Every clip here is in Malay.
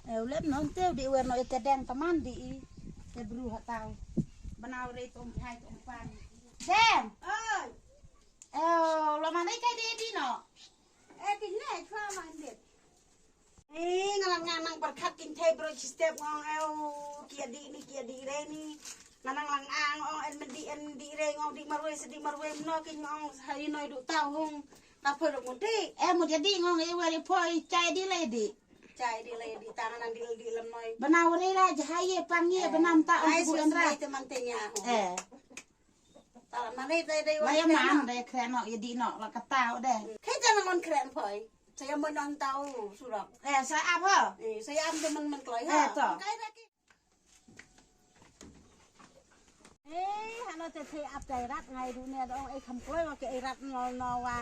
Ulam non teo di werno itedeng teman di beruha tahu. Benau re tum hai tum pan. Dem. Ơi. Lo mana kai di no. Kini fa mandet. Ngalang-ngalang berkat kintai bro step ngong kia di re ni. Nganang lang ang ong en di re ngong di marwe no kin ngong hari noi du tahung. Apa ro mundi? Mo jadi ngong wari poi cai di le di. Cai di le di tangan di lem noi. Benau re la jahaye pangie benam ta on bulan ra teman-tenya. Tala mane dai wa man dai kren no di no la katau deh. Kai jangan on kren poi. Saya mau nonton surat. Saya apa? Saya ambil teman kelai ha. Hano tete ap dairat ngai dunia dong kam kelai wa ke irat no wa.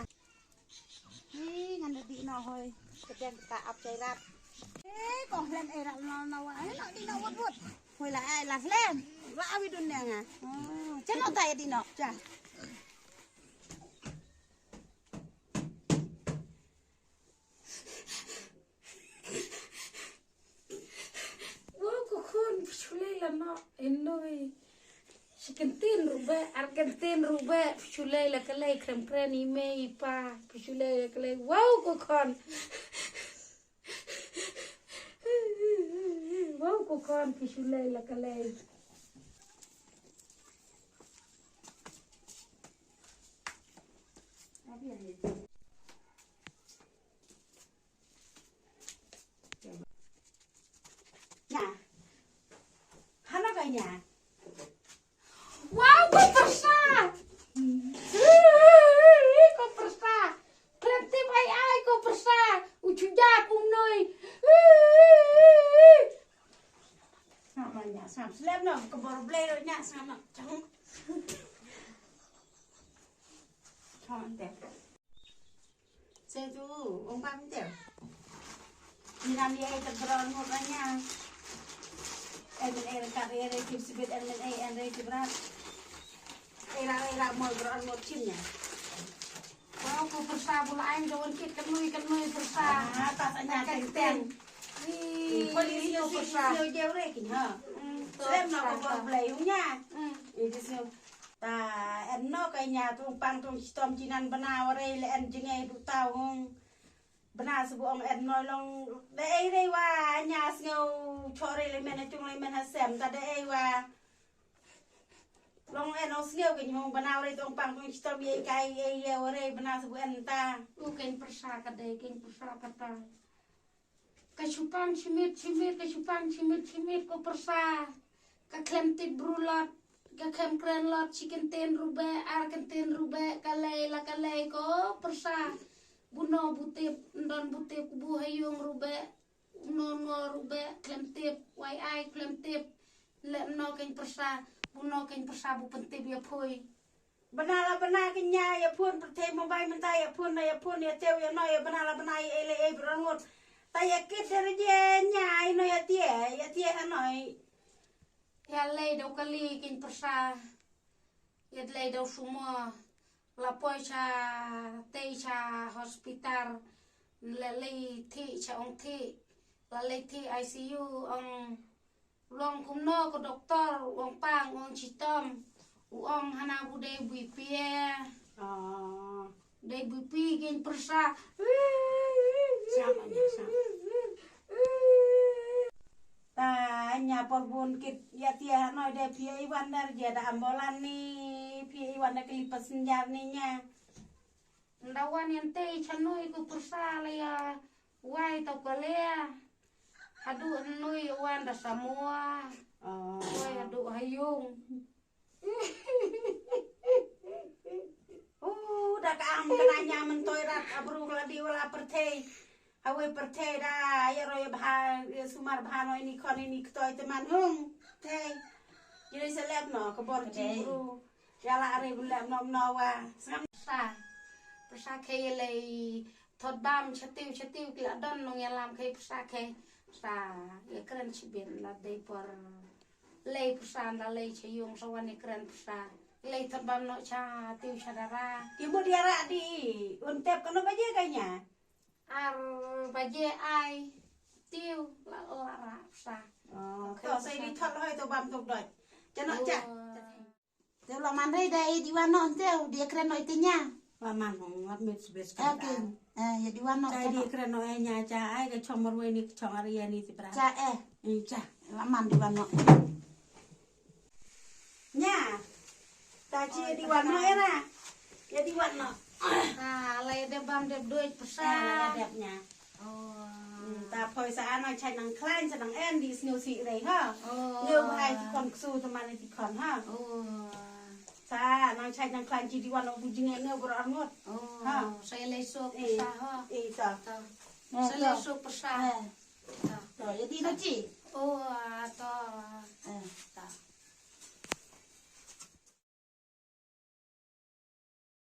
Ngan di no hoi. Kedeng ta ap dairat. Kong len irat no wa. No di no wut. Hoi la las len. La awi dunia nga. Ceno ta di no. Ja. Innoi sikentin rube argentin rube chulei la kalei krem kreni mei pa chulei la kalei wow kokon wow kokon chulei la kalei Nya. Wow, kok persah. Kok persah. Klenti bai ai kok persah. Ucuja kumnoi. Samanya, sam slem no ke bor blero nya sama. Cang. Chonte. Saya tu, pam teh. Ni nam dia terbron modanya. Era carriera que se vê en rei berat era mau beran mau cinnya Wow, kok persah bulain kawan kit kenui persah. Tasanya teng polisi persah jauh rekin ha lem no ko blayunya itu sih ta enno kayaknya tumpang tung sistem cinan benaware le en jingai du taung bena sebuang enno long dei wa nyas ngau chore le mena chung le mena sem ta dei wa long enno sneu ke nyong benaware tumpang tung sistem ye kai ye ore bena sebu enta Ken persah kadai ken persah kata Kasupan simit ko persah ka klemtit brulot ka kem kren lot chicken ten rube argentin rube kalai ko persah buno butip ndon butip kubu hayung rube no rube klemtip wai ai klemtip le no ken persah buno ken persah bu pentip ya phoi benala bena kenya ya pun te mobai menta ya pun ya teu ya no ya benala bena ele brangot taya kit dari dia nyai no ya tie hanoi ya lei do kali ken persah ya lei do semua lapoi cha tei cha hospital lei thi cha ong thi la lei thi ICU ong long kumno ko doktor ong pang ong chitom ong hana bude buipie dei buipi gen persah sama tanya porbun kit ya tie hanoi de pie iwan dar je da ambolan ni pie iwan da kelipas senjar ninya ndawan yang tei chanoi ko persah la ya wai to kolea adu nui wan da samua wai adu hayung da ka am kenanya mentoirat abru la di wala pertei awe pertei da ya roy bha sumar bhano ini kon ini ktoy teman hung tei jadi seleb no ke bor jibru yala are bulem no wa sam persah kei lei thot bam chatiu kila don nong yalam kei persah kei sa ya keren chibin la dei por lei persah la lei chayung sawan ya keren persah lei thot bam no cha tiu chadara ibu diara di untep kono baje kayaknya ar baje ai tiêu là ra sa to sai đi thọt hơi to băm tục đợi cho nó chả Teu la mandai dai di wano teu dia keren no itinya. và mànของวัดเมสเบสกั Oke. Ya di wano ใจดีกระน้อยญาจ้าไอ้ก็ชมมรวยนี่ชมอะไรนี่สิปรา Cha จ้า la man di wano. เนี่ยตาจีดีวันน้อยนะya diวันเนาะ lay de bam de duit ใช่ persa แบบเนี่ย oh ตาพอยสะอาดน้อยใช้หนังคล้ายจะหนังแอนดีสนิวสีอะไรฮะ oh เนื้อไผ่ที่คนสู้ทำไมในที่คนฮะ oh ซาน้องใช้หนังคล้ายจีดีวันเราบุญเนื้อบุญอันหมด oh saya lesok persa ha จ้ะ saya lesok persa So ya di no chi. oh